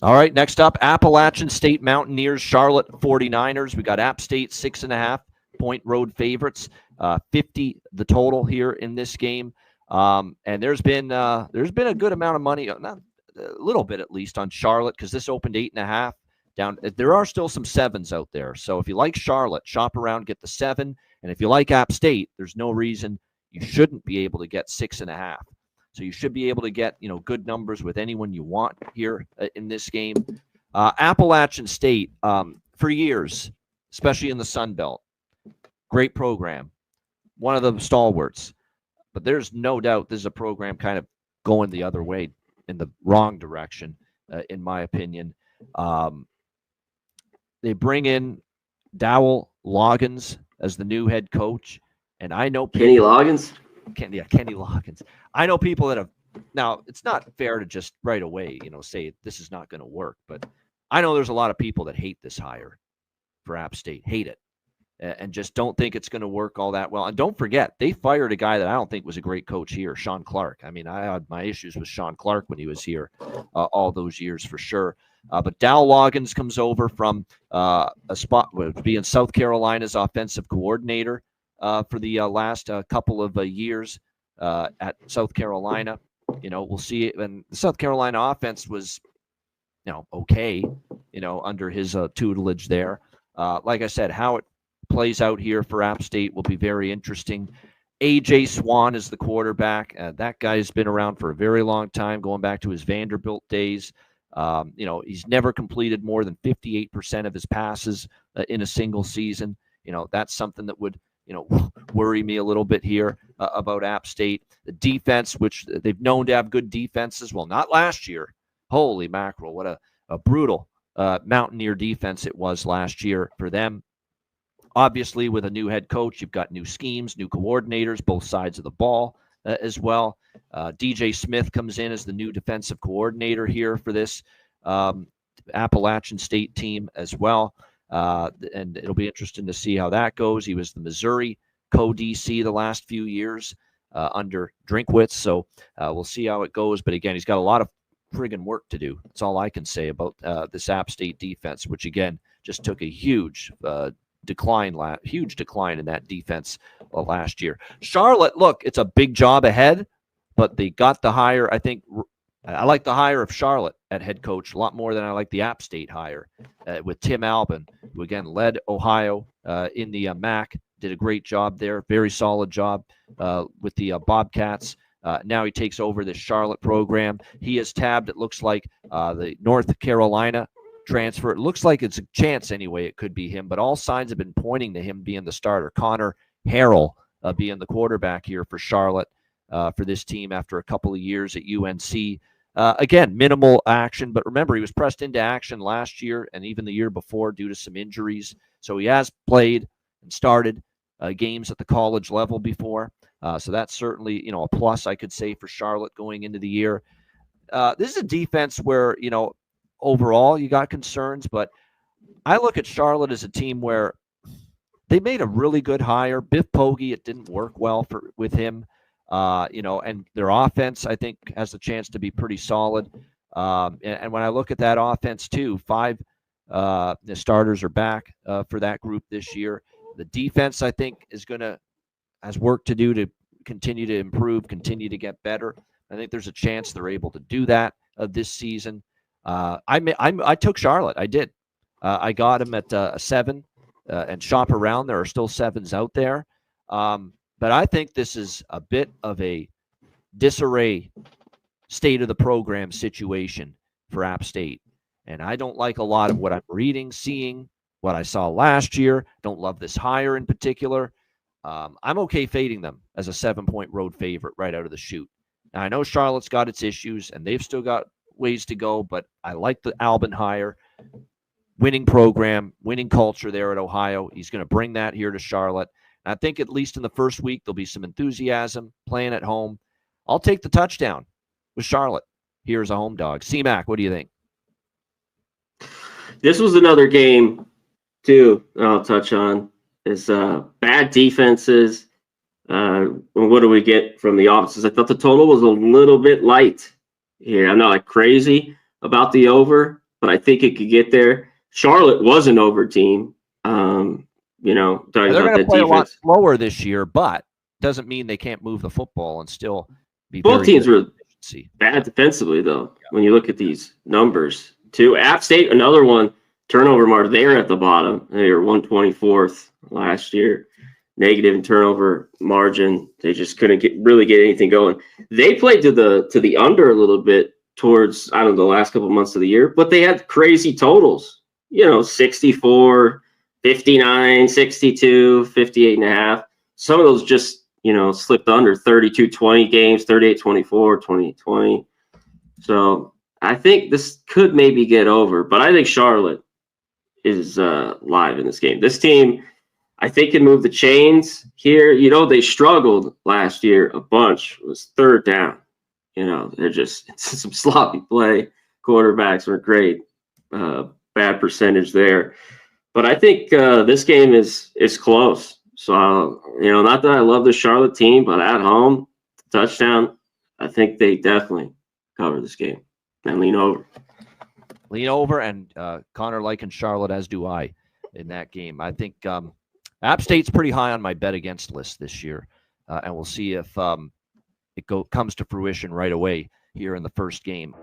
All right, next up, Appalachian State Mountaineers, Charlotte 49ers. We got App State 6.5-point road favorites, 50 the total here in this game. And there's been a good amount of money, not a little bit at least, on Charlotte because this opened 8.5. Down, there are still some sevens out there. So if you like Charlotte, shop around, get the 7. And if you like App State, there's no reason you shouldn't be able to get 6.5. So you should be able to get, good numbers with anyone you want here in this game. Appalachian State, for years, especially in the Sun Belt, great program, one of the stalwarts. But there's no doubt this is a program kind of going the other way, in the wrong direction, in my opinion. They bring in Dowell Loggins as the new head coach, and I know Kenny Loggins. Kenny Loggins. I know people that have. Now, it's not fair to just right away, say this is not going to work. But I know there's a lot of people that hate this hire for App State, hate it, and just don't think it's going to work all that well. And don't forget, they fired a guy that I don't think was a great coach here, Sean Clark. I mean, I had my issues with Sean Clark when he was here all those years for sure. But Dowell Loggins comes over from a spot being South Carolina's offensive coordinator for the last couple of years at South Carolina. We'll see. And the South Carolina offense was, okay, under his tutelage there. Like I said, how it plays out here for App State will be very interesting. A.J. Swan is the quarterback. That guy's been around for a very long time, going back to his Vanderbilt days. He's never completed more than 58% of his passes in a single season. That's something that would, worry me a little bit here about App State. The defense, which they've known to have good defenses. Well, not last year. Holy mackerel. What a brutal Mountaineer defense it was last year for them. Obviously, with a new head coach, you've got new schemes, new coordinators, both sides of the ball as well. DJ Smith comes in as the new defensive coordinator here for this Appalachian State team as well. And it'll be interesting to see how that goes. He was the Missouri co-DC the last few years under Drinkwitz. So we'll see how it goes. But again, he's got a lot of friggin' work to do. That's all I can say about this App State defense, which again just took a huge decline in that defense last year. Charlotte, look, it's a big job ahead, but they got the hire. I think I like the hire of Charlotte at head coach a lot more than I like the App State hire with Tim Albin, who again led Ohio in the MAC, did a great job there, very solid job with the Bobcats. Now he takes over this Charlotte program. He has tabbed, it looks like, the North Carolina transfer. It looks like it's a chance anyway. It could be him, but all signs have been pointing to him being the starter. Connor Harrell being the quarterback here for Charlotte for this team after a couple of years at UNC. Again, minimal action, but remember, he was pressed into action last year and even the year before due to some injuries. So he has played and started games at the college level before. So that's certainly, a plus, I could say, for Charlotte going into the year. This is a defense where, overall you got concerns, but I look at Charlotte as a team where they made a really good hire. Biff Poggi, it didn't work well with him. And their offense, I think, has the chance to be pretty solid. And when I look at that offense, too, 5 the starters are back for that group this year. The defense, I think, has work to do to continue to improve, continue to get better. I think there's a chance they're able to do that this season. I took Charlotte. I did. I got him at a 7 and shop around. There are still 7s out there. But I think this is a bit of a disarray state of the program situation for App State. And I don't like a lot of what I'm reading, seeing, what I saw last year. Don't love this hire in particular. I'm okay fading them as a 7-point road favorite right out of the chute. Now, I know Charlotte's got its issues, and they've still got ways to go, but I like the Albin hire. Winning program, winning culture there at Ohio. He's going to bring that here to Charlotte. I think at least in the first week, there'll be some enthusiasm playing at home. I'll take the touchdown with Charlotte here as a home dog. C-Mac, what do you think? This was another game, too, I'll touch on, is bad defenses. What do we get from the offenses? I thought the total was a little bit light here. I'm not like crazy about the over, but I think it could get there. Charlotte was an over team. You know, they're talking about going to that play a lot defense. slower this year, but doesn't mean they can't move the football and still be Both very teams good were efficiency. bad defensively, though, when you look at these numbers. Too. App State, another one, turnover mark. They're at the bottom. They were 124th last year. Negative in turnover margin. They just couldn't really get anything going. They played to the under a little bit towards, I don't know, the last couple of months of the year, but they had crazy totals. You know, 64, 59, 62, 58 and a half. Some of those just, you know, slipped under 32-20 games, 38-24, 20-20. So I think this could maybe get over, but I think Charlotte is live in this game. This team, I think, can move the chains here. You know, they struggled last year a bunch. It was third down. You know, they're just it's some sloppy play. Quarterbacks were great. Bad percentage there. But I think this game is close. So, you know, not that I love the Charlotte team, but at home, touchdown, I think they definitely cover this game and lean over. Lean over, and Connor liking Charlotte, as do I, in that game. I think App State's pretty high on my bet against list this year, and we'll see if it comes to fruition right away here in the first game.